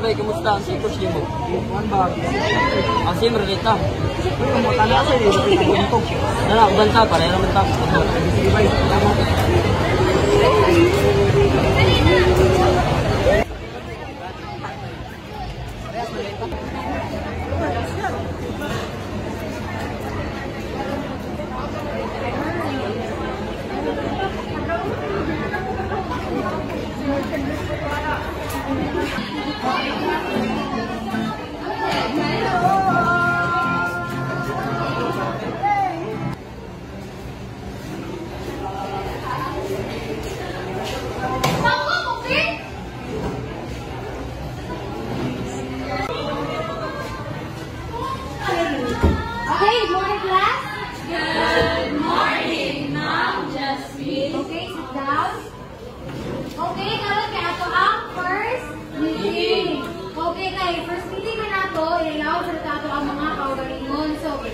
bay, kumusta ang sipos niyo mo? Ang simmer kita. Dala, banta, pareha naman ta. Sige bay, salamat.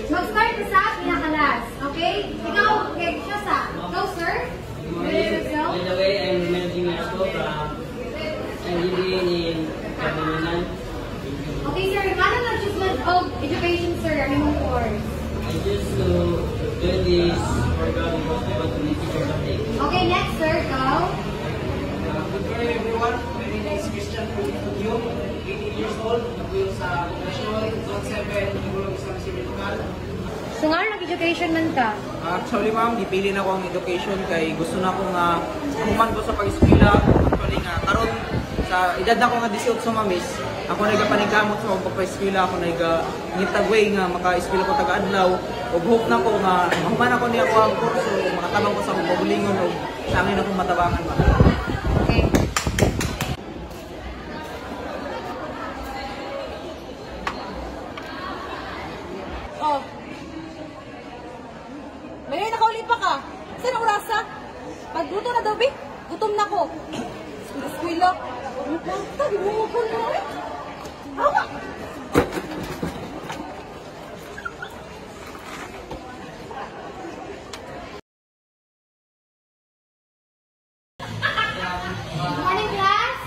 Mag-start na sa pinakalas. Okay? Ikaw, okay, siya sa. Go, sir. Ready to go? By the way, I'm managing your school from MGB in Kabinunan. Okay, sir. Paano na-choose of education, sir? Ano mong course? I choose to do this program because I want to be teacher someday. Okay, next, sir. Go. Good morning, everyone. My name is Christian Pulitudyo, 18 years old. Nagpuyo sa National Zone 7, Nagulong Isang Simental. So nga, nag-education man ka? Actually, ma'am, gipili na ko ang education kay gusto na akong human ko sa pag-eskwela. Actually nga, karon sa edad na ko nga 18 mamis, ako nagapanigamot sa pagpa-eskwela, ako nagitagway nga maka-eskwela ko taga-adlaw. O hope na ko nga, mahuman ako niya ko ang kurso, makatabang ko sa akong pabulingon o sa amin akong matabangan, ma'am. Okay. Oh. May nakauli pa ka. Saan ang orasa? Pagluto na daw, be. Gutom na ko. Eskwila. Ano pa? Tabi mo ko na eh. Awa! Good morning, class.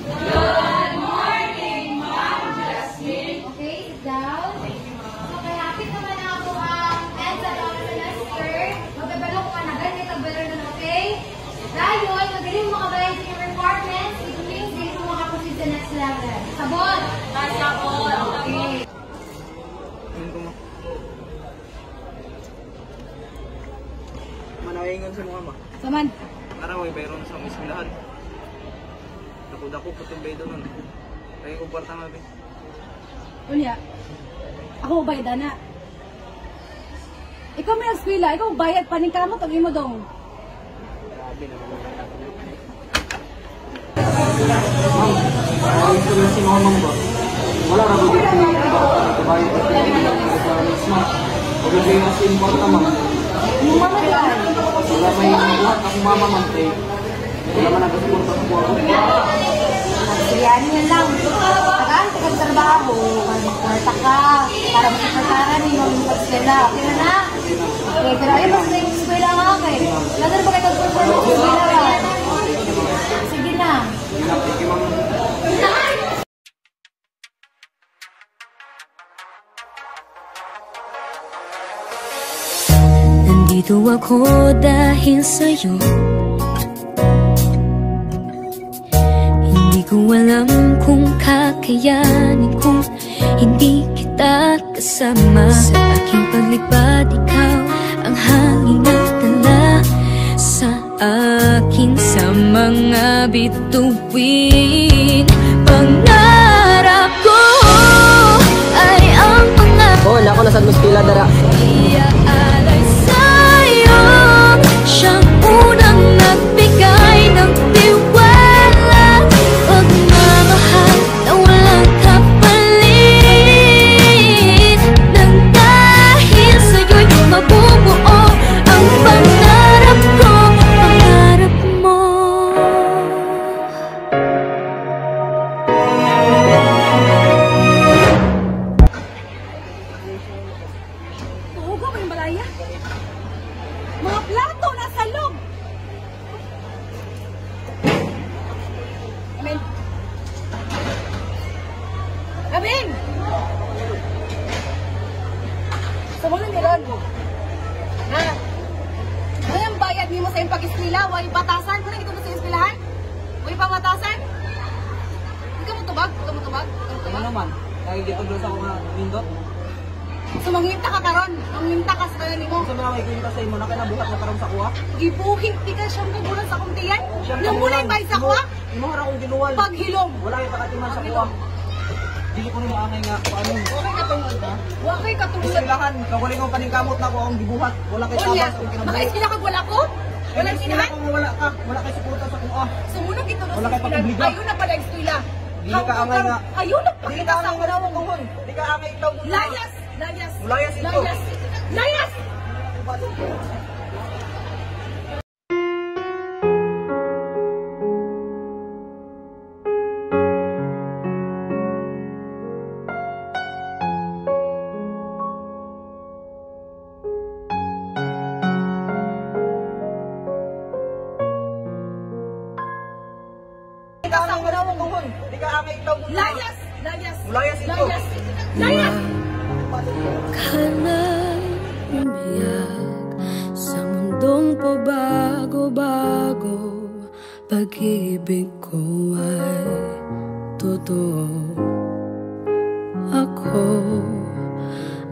Good morning, Ma'am Jasmine. Okay, sit down. So, kalapit naman na ako ang EDSA semester. Magkabalo ko ka na ganit ang better na, okay? Dahil, magaling mo makabayad sa yung requirements, it means hindi mo makaproceed sa next level. Sabon! Sabon! Okay. Manahingan sa mga ma. Saman. Para may bayron sa eskwelahan. Dako-dako putong baydo nun. Kaya ko kwarta nga, be. Unya. Ako bayad na. Ikaw may eskwela. Ikaw bayad. Paning ka mo. Tagin mo dong. Grabe naman. Ang gusto na si Mamang ba? Wala na ba dito? Kabayo ko sa next month. Huwag na kayo kasi import naman. Yung mama yan. Wala may lahat akong mama man eh. Wala man nag-support sa buwan ko. Siyani yan lang. Tagaan, tagang trabaho. Kwarta ka. Para makipagkaran yung mga eskwela. Okay na na? Okay, pero ayun mas na yung eskwela nga kay. Lalo na ba kayo nag-perform ng eskwela ka? Sige na. Thank you, Ma'am. Nandito ako dahil sa'yo. Hindi ko alam kung kakayanin kung hindi kita kasama. Sa aking paglipad, ikaw ang hangin at dala sa akin sa mga bituin. Pangarap ko ay ang pangarap. Oh, nako nasa Muskila dara. Iaalay sa'yo, siyang unang nagbigay ng tiwala. Pagmamahal na walang kapalit. Nang dahil sa'yo'y mabubuo ang pangarap ko, pangarap mo. karon. Ha? Ngayong bayad nimo sa imong pag-eskwela, way batasan. Kung ito sa eskwelahan? Way pangatasan? Ikaw mo tubag? Ikaw mo tubag? Ano naman? Kaya dito doon sa mga nindot. So manghinta ka karon, manghinta ka sa kaya nimo. Kung sa mga may kwenta sa imo na kinabuhat na karong sa kuha. Gibuhing ti ka siyang kagulan sa kumtiyan. Nang muna yung bayad sa kuha, Imo ra kong giluwal. paghilom. Wala kay pakatiman sa kuha. Dili ko nimo angay nga kung ano. Okay ka tungod ha? Wa kay katulad. Eskwelahan, kawali ko paningkamot na ko ang gibuhat. Wala kay Unya, tabas kung kinabuhat. naka-eskwela ka wala ko? Walang sinahan? Kung wala ka, wala kay suporta sa kuha. Sumunod ito na Wala sa kay eskwela. pag-obliga. Ayun na pala eskwela. Dili ka angay nga. Ayun na Dili pakita ka sa angay nga nawang kuhon. Dili ka angay itaw. Layas! Layas! Layas ito. Layas! Layas! Dili ka angay nga nawang kuhon. Dili ka angay itaw. Layas! Layas! Layas ito. Layas! Layas! Ka na umiyak sa mundong pabago-bago. Pag-ibig ko ay totoo. Ako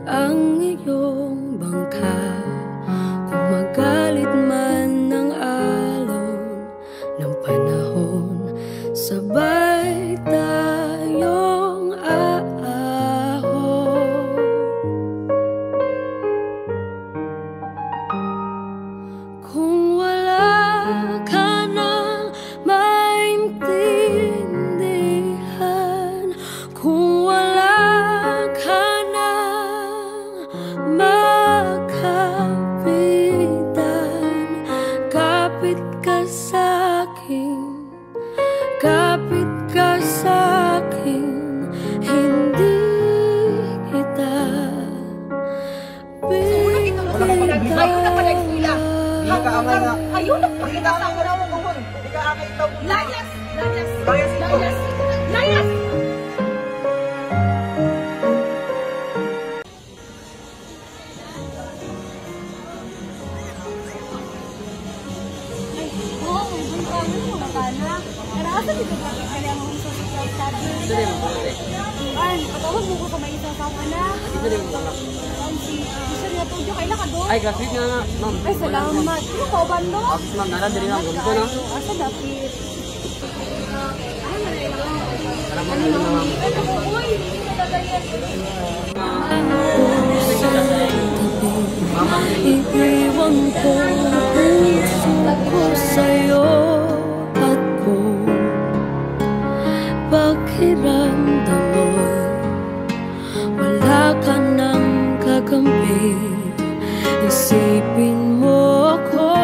ang iyong bangka. Kung magalit man ng alon ng panahon, sabay tayong aahon. Kung wala ka nang maintindihan, kung wala ka nang makapitan, kapit ka sa'kin, kapit ka sa'kin, hindi kita Ayun na pala eskwela. Dili ka angay nga. Ayun na Dili pakita ka sa angay nga nawang kuhon. Dili ka angay itaw. Layas! Layas! Layas ito. Layas! Layas! Oo, may bunta mo mga kana. Pero asa dito ba kaya mo isa sa study? Dili mo. An, patawag mo ko sa may isa sa kana. Dili mo. Ang si isa niya tudyo kailan ka doon? Ay, graduate nga nga, ma'am. Ay, salamat. Ano ka ba no? Tapos ma'am, nara dili na gunto na. Asa dapit? Salamat din na ma'am. Ano ko, uy, hindi ka dadayan. Iiwan ko puso ko sa'yo at kung pakiramdam mo'y wala ka nang kakampi, isipin mo ako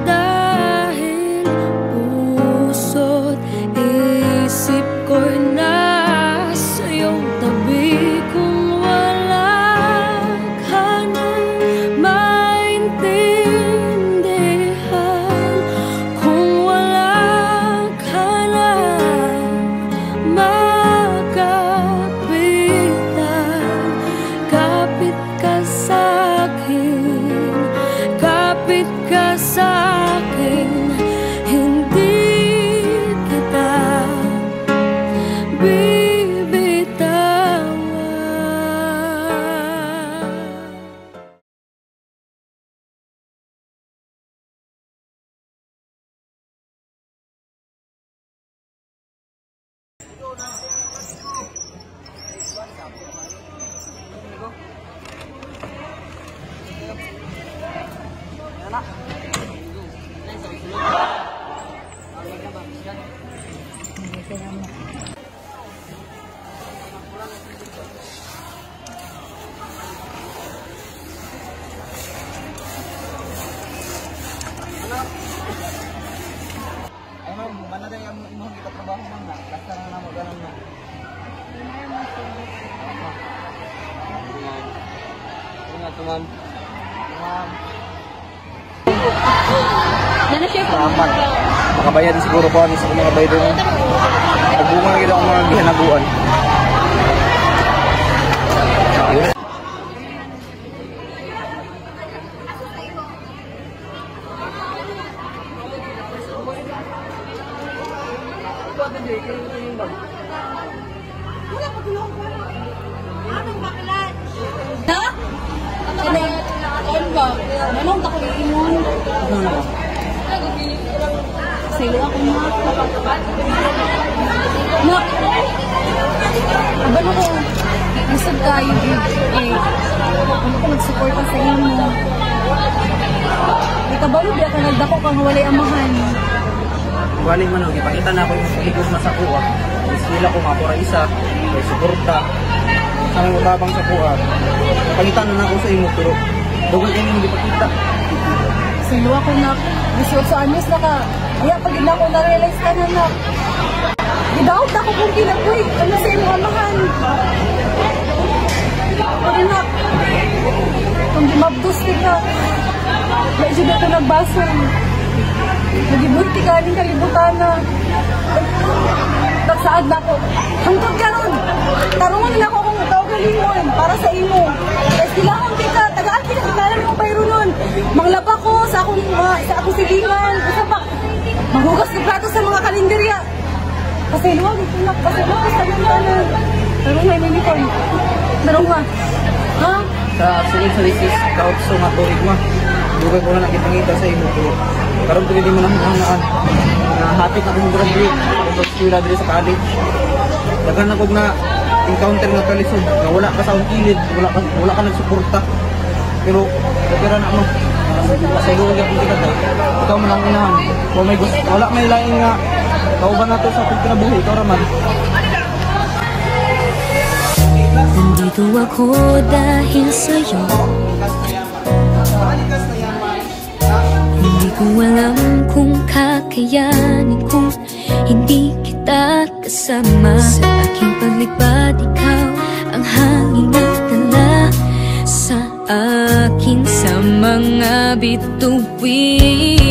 dahil puso't isip ko'y nasa iyong tabi. Kung wala ka nang maintindihan, kung wala ka nang makapitan, kapit ka sa'kin, kapit ka sa'kin, hindi kita bibitawan. Ay ma'am, mana na yung imong ikatrabaho ma'am na. Basta na namo ganun ma'am. Ingat ma'am. Ma'am. Salamat. Makabayad siguro po ani sa mga bayad doon. Nagbunga na kita ang mga gihanaguan. buhat na dito, yung bag. Wala pa tulong ko. Anong baklat? Na? Ano ba? Anong takuliin mo? Ano na ba? Silo ako na. Na. Abano ko. Isog kayo. Ano ko nag-support sa iyo mo. Ikabalo biya ka nagdako kang walay amahan. Galing man, ipakita na ako yung ligos na sa kuha. Isila ko nga pura isa, may suporta. Sa mga utabang sa kuha. Palitan na ako sa imo, pero doon kayo hindi pakita. Silo ako na. 18 anyos na ka. Kaya pag hindi ako na-realize ka na na. Gidawag na ako kung kinabuhi. Ano sa imo amahan? Pag-inak. Kung gimabdos ka. Medyo na ito nagbasong. Nagibunti ka rin kalibutan na. Nagsaad na ako. Hangtod ka ron. Tarungan na ako kung tawag galingon para sa imo. Kasi kailangan kita. Tagaan kita. Kailangan mo pa nun. Manglaba ko sa akong silingan. Basta pa. Maghugas ng plato sa mga kalenderya. Kasi luwag ito na. Kasi luwag sa gantanan. Tarungan na nito. Tarungan. Ha? Sa sunod sa lisis, kautso nga tuig mo. Dugay ko na nakipangita sa imo, pero karon tuloy di mo na hangaan. Hapit na akong graduate. Ako sa eskwela dito sa college. Daghan ako na encounter nga kalisod. Na wala ka sa akong kilid. Wala ka nagsuporta. Pero, kapira na mo. Sa ilo ka kita tayo. Ikaw mo lang unahan. Kung may gusto, wala may laing nga. Kauban na to sa ating kinabuhi. Ikaw raman. Nandito ako dahil sa'yo. Hindi ko alam kung kakayanin kung hindi kita kasama. Sa aking paglipad, ikaw ang hangin na dala sa akin sa mga bituin.